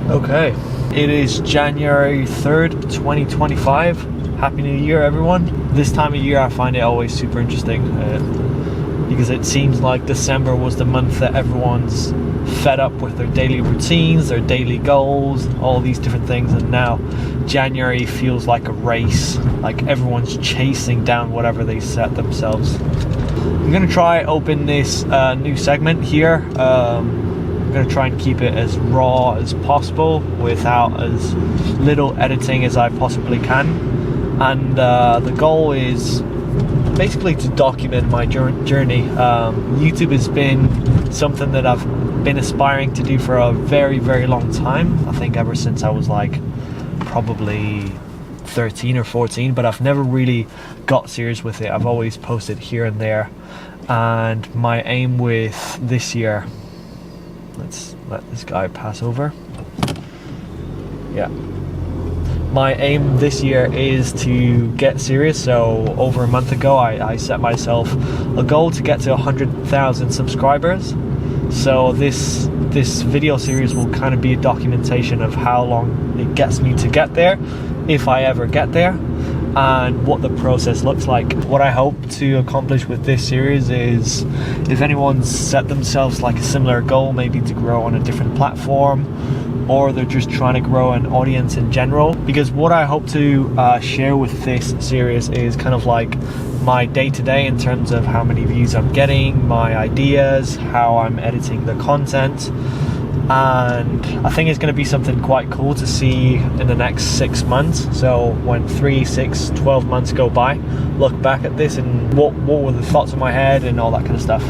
Okay, it is January 3rd, 2025. Happy New Year, everyone. This time of year I find it always super interesting because it seems like December was the month that everyone's fed up with their daily routines, their daily goals, all these different things, and now January feels like a race, like everyone's chasing down whatever they set themselves. I'm going to try open this new segment here. I'm going to try and keep it as raw as possible without as little editing as I possibly can, and the goal is basically to document my journey. YouTube has been something that I've been aspiring to do for a very, very long time. I think ever since I was like probably 13 or 14, but I've never really got serious with it. I've always posted here and there, and my aim with this year, let's let this guy pass over. Yeah. My aim this year is to get serious. So over a month ago, I set myself a goal to get to 100,000 subscribers. So this video series will kind of be a documentation of how long it gets me to get there, if I ever get there, and what the process looks like. What I hope to accomplish with this series is, if anyone's set themselves like a similar goal, maybe to grow on a different platform, or they're just trying to grow an audience in general, because what I hope to share with this series is kind of like my day-to-day in terms of how many views I'm getting, my ideas, how I'm editing the content. And I think it's going to be something quite cool to see in the next 6 months. So when 3, 6, 12 months go by, look back at this and what were the thoughts in my head and all that kind of stuff.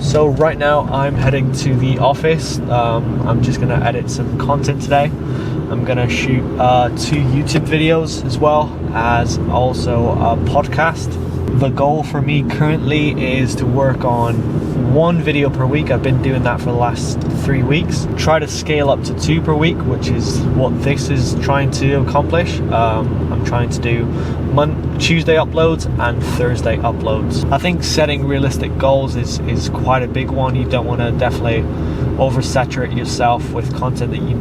So right now I'm heading to the office. I'm just going to edit some content today. I'm going to shoot 2 YouTube videos as well as also a podcast. The goal for me currently is to work on 1 video per week. I've been doing that for the last 3 weeks. Try to scale up to 2 per week, which is what this is trying to accomplish. I'm trying to do Tuesday uploads and Thursday uploads. I think setting realistic goals is quite a big one. You don't want to definitely oversaturate yourself with content that you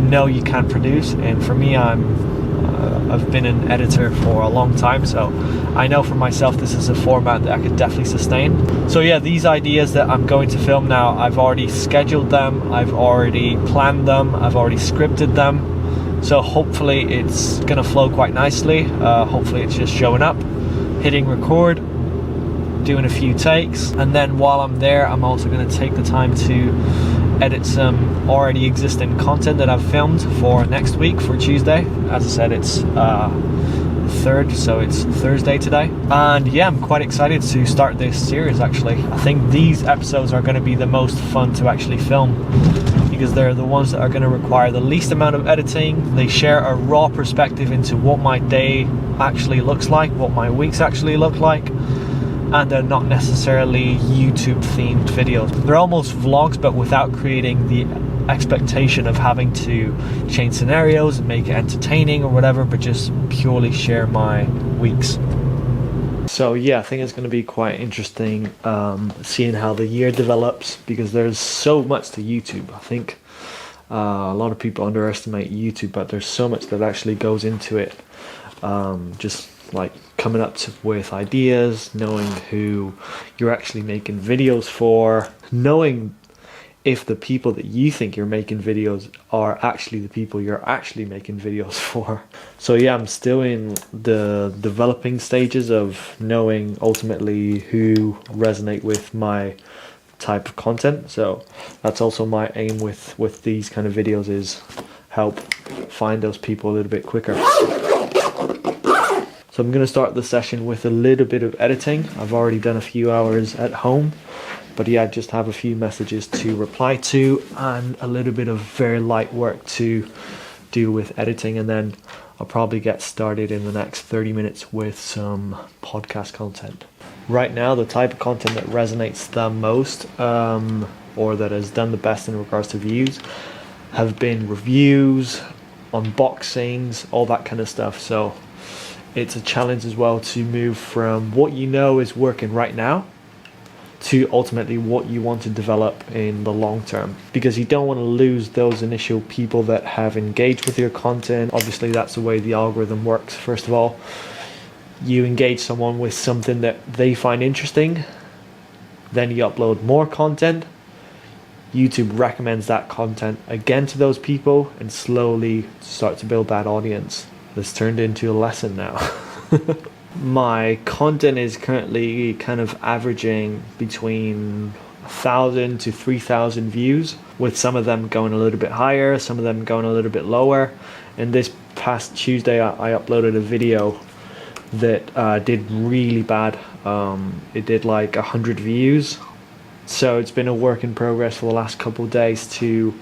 know you can't produce. And for me, I've been an editor for a long time, so I know for myself this is a format that I could definitely sustain. So yeah, these ideas that I'm going to film now, I've already scheduled them, I've already planned them, I've already scripted them. So hopefully it's gonna flow quite nicely. Hopefully it's just showing up, hitting record, doing a few takes, and then while I'm there, I'm also gonna take the time to edit some already existing content that I've filmed for next week, for Tuesday. As I said, it's the 3rd, so it's Thursday today. And yeah, I'm quite excited to start this series actually. I think these episodes are going to be the most fun to actually film, because they're the ones that are going to require the least amount of editing. They share a raw perspective into what my day actually looks like, what my weeks actually look like, and they're not necessarily YouTube themed videos. They're almost vlogs, but without creating the expectation of having to change scenarios and make it entertaining or whatever, but just purely share my weeks. So yeah, I think it's going to be quite interesting seeing how the year develops, because there's so much to YouTube. I think a lot of people underestimate YouTube, but there's so much that actually goes into it. Just like coming up with ideas, knowing who you're actually making videos for, knowing if the people that you think you're making videos are actually the people you're actually making videos for. So yeah, I'm still in the developing stages of knowing ultimately who resonate with my type of content. So that's also my aim with these kind of videos, is help find those people a little bit quicker. So I'm going to start the session with a little bit of editing. I've already done a few hours at home, but yeah, I just have a few messages to reply to and a little bit of very light work to do with editing, and then I'll probably get started in the next 30 minutes with some podcast content. Right now, the type of content that resonates the most, or that has done the best in regards to views, have been reviews, unboxings, all that kind of stuff. So it's a challenge as well to move from what you know is working right now to ultimately what you want to develop in the long term, because you don't want to lose those initial people that have engaged with your content. Obviously that's the way the algorithm works. First of all, you engage someone with something that they find interesting, then you upload more content, YouTube recommends that content again to those people and slowly start to build that audience. This turned into a lesson now. My content is currently kind of averaging between 1,000 to 3,000 views, with some of them going a little bit higher, some of them going a little bit lower. And this past Tuesday I uploaded a video that did really bad. It did like 100 views. So it's been a work in progress for the last couple of days to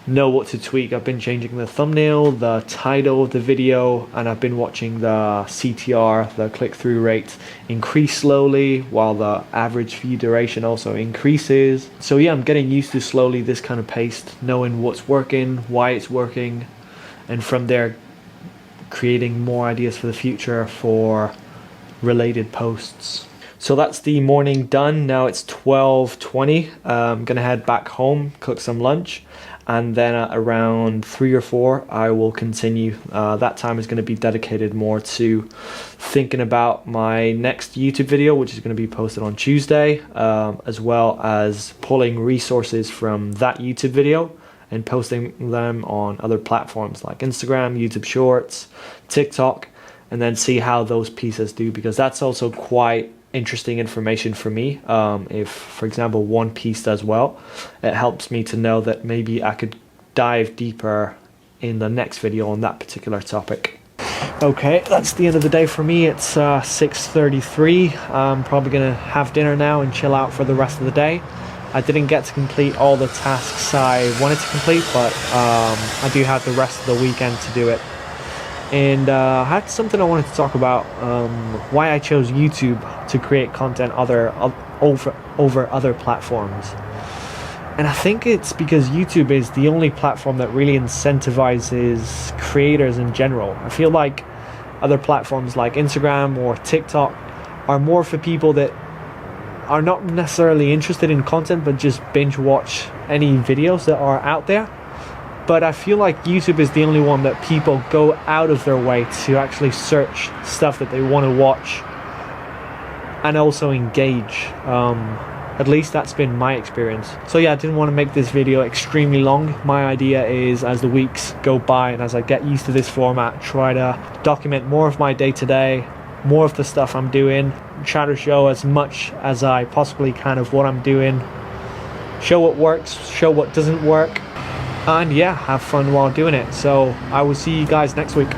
know what to tweak. I've been changing the thumbnail, the title of the video, and I've been watching the CTR, the click-through rate, increase slowly while the average view duration also increases. So yeah, I'm getting used to slowly this kind of pace, knowing what's working, why it's working, and from there creating more ideas for the future for related posts. So that's the morning done. Now it's 12:20. I'm gonna head back home, cook some lunch, and then at around 3 or 4 I will continue. That time is going to be dedicated more to thinking about my next YouTube video, which is going to be posted on Tuesday, as well as pulling resources from that YouTube video and posting them on other platforms like Instagram, YouTube Shorts, TikTok, and then see how those pieces do, because that's also quite interesting information for me. If, for example, one piece does well, it helps me to know that maybe I could dive deeper in the next video on that particular topic. Okay, that's the end of the day for me. It's 6:33. I'm probably gonna have dinner now and chill out for the rest of the day. I didn't get to complete all the tasks I wanted to complete, but I do have the rest of the weekend to do it. And I had something I wanted to talk about, why I chose YouTube to create content over other platforms. And I think it's because YouTube is the only platform that really incentivizes creators in general. I feel like other platforms like Instagram or TikTok are more for people that are not necessarily interested in content but just binge watch any videos that are out there. But I feel like YouTube is the only one that people go out of their way to actually search stuff that they want to watch and also engage. At least that's been my experience. So yeah, I didn't want to make this video extremely long. My idea is, as the weeks go by and as I get used to this format, try to document more of my day-to-day, more of the stuff I'm doing, try to show as much as I possibly can of what I'm doing, show what works, show what doesn't work, and yeah, have fun while doing it. So I will see you guys next week.